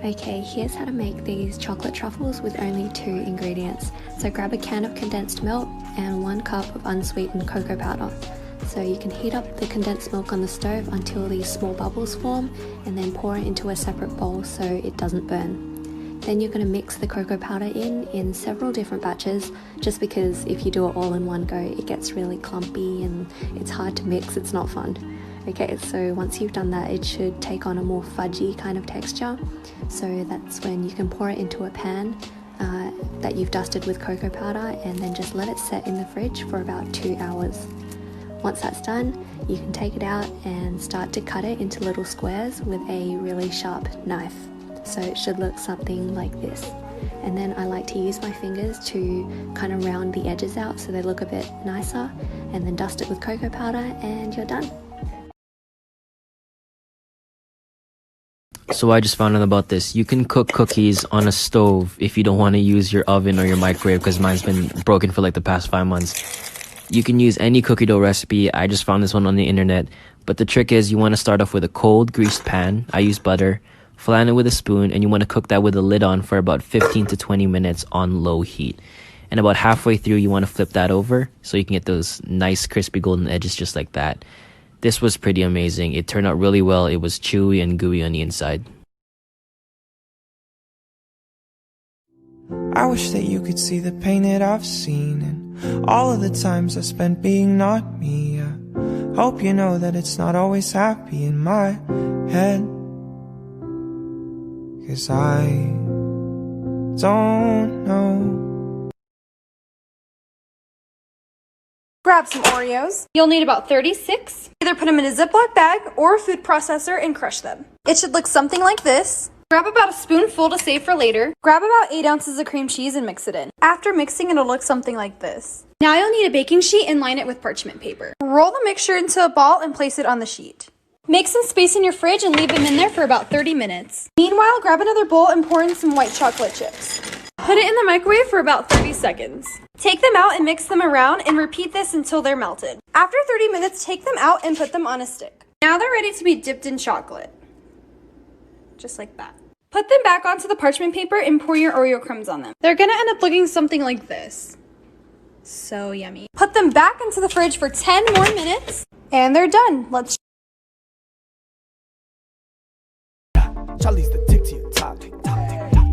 Okay, here's how to make these chocolate truffles with only 2 ingredients. So grab a can of condensed milk and 1 cup of unsweetened cocoa powder. So you can heat up the condensed milk on the stove until these small bubbles form and then pour it into a separate bowl so it doesn't burn. Then you're going to mix the cocoa powder in several different batches, just because if you do it all in one go it gets really clumpy and it's hard to mix, it's not fun. Okay, so once you've done that it should take on a more fudgy kind of texture, so that's when you can pour it into a pan that you've dusted with cocoa powder and then just let it set in the fridge for about 2 hours. Once that's done, you can take it out and start to cut it into little squares with a really sharp knife. So it should look something like this. And then I like to use my fingers to kind of round the edges out so they look a bit nicer, and then dust it with cocoa powder and you're done. So I just found out about this. You can cook cookies on a stove if you don't want to use your oven or your microwave, because mine's been broken for like the past 5 months. You can use any cookie dough recipe. I just found this one on the internet. But the trick is you want to start off with a cold greased pan. I use butter. Flatten it with a spoon, and you want to cook that with a lid on for about 15 to 20 minutes on low heat. And about halfway through, you want to flip that over so you can get those nice crispy golden edges just like that. This was pretty amazing. It turned out really well. It was chewy and gooey on the inside. I wish that you could see the pain that I've seen and all of the times I spent being not me. I hope you know that it's not always happy in my head, 'cause I don't know. Grab some Oreos. You'll need about 36. Either put them in a Ziploc bag or a food processor and crush them. It should look something like this. Grab about a spoonful to save for later. Grab about 8 ounces of cream cheese and mix it in. After mixing, it'll look something like this. Now you'll need a baking sheet and line it with parchment paper. Roll the mixture into a ball and place it on the sheet. Make some space in your fridge and leave them in there for about 30 minutes. Meanwhile, grab another bowl and pour in some white chocolate chips. Put it in the microwave for about 30 seconds. Take them out and mix them around and repeat this until they're melted. After 30 minutes, take them out and put them on a stick. Now they're ready to be dipped in chocolate. Just like that. Put them back onto the parchment paper and pour your Oreo crumbs on them. They're gonna end up looking something like this. So yummy. Put them back into the fridge for 10 more minutes and they're done. Let's Charlie's the tick to your top.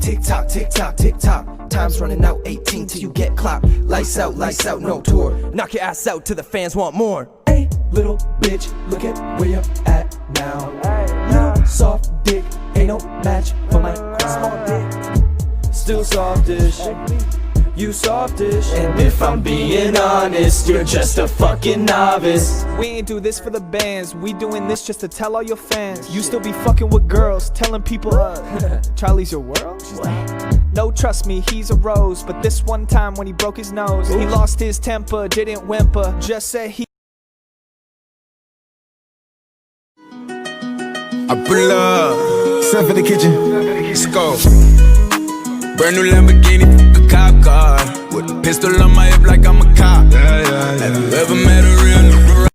Tick tock, tick tock, tick tock. Time's running out, 18 till you get clocked. Lights out, no tour. Knock your ass out till the fans want more. Hey, little bitch, look at where you're at now. Little soft dick, ain't no match for my small dick. Still softish, you softish. And if I'm being honest, you're just a fucking novice. We ain't do this for the bands, we doing this just to tell all your fans. You still be fucking with girls, telling people Charlie's your world? No, trust me, he's a rose. But this one time when he broke his nose, he lost his temper, didn't whimper, just said he I pull up, step in the kitchen, let's go. Brand new Lamborghini, a cop car, with a pistol on my hip like I'm a cop. Have you ever met a real nigga?